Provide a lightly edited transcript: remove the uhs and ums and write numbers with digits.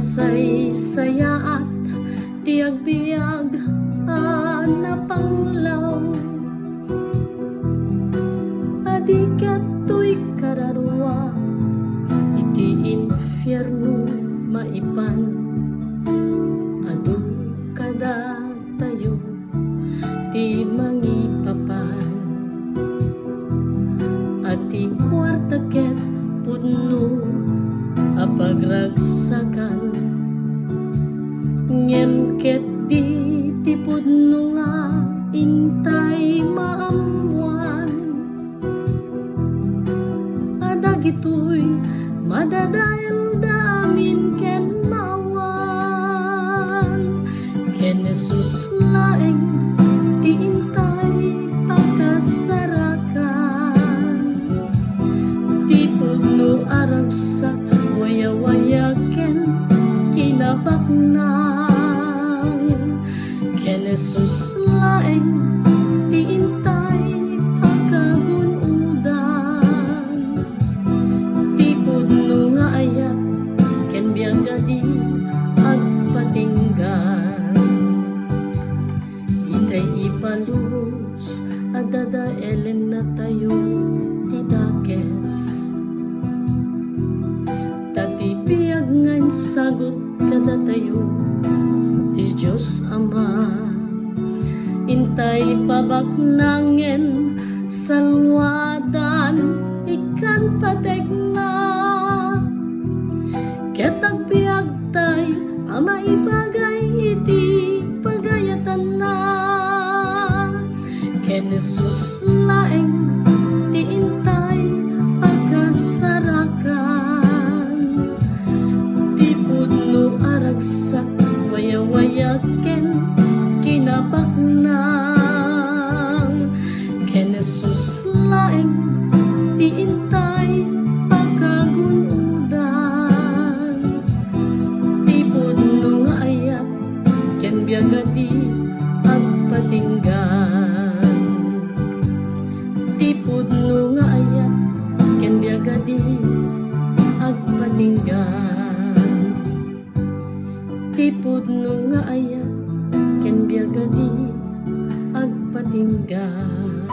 Saysaya at tiagbiag na panglaw, adikat to'y kararwa, iti infierno maipan, adu kada tayo ti mangipapan, at ti kwarta ket pudno apagragsakan, ngem ket di ti pudno nga intay maamuan, adagitoy madadayal damin ken mawan, ken Jesus laeng ti intay pagkasarakan, ti pudno aragsak waya-waya ken kinabaknang, ken Jesus laeng ti intay pagkagunudan, ti pudno nga ayat ken biagadi agpatinggan, ditay ipalus adadaelen na tayo ti dakes, tati biag ngan sagot kada tayo ti Diyos Ama, intay pabaknangen salwadan ikan pategna, ket agbiag tay ama ibagay iti pagayatan na, ken Jesus laeng ti intay pagkasarakan, ti pudno aragsak waya-waya ken kinabaknang, ken Jesus laeng ti intay pagkagunudan, ti pudno nga ayat ken biagadi agpatinggan, ti pudno nga ayat ken biagadi agpatinggan, ti pudno nga ayat ken biagadi agpatinggan.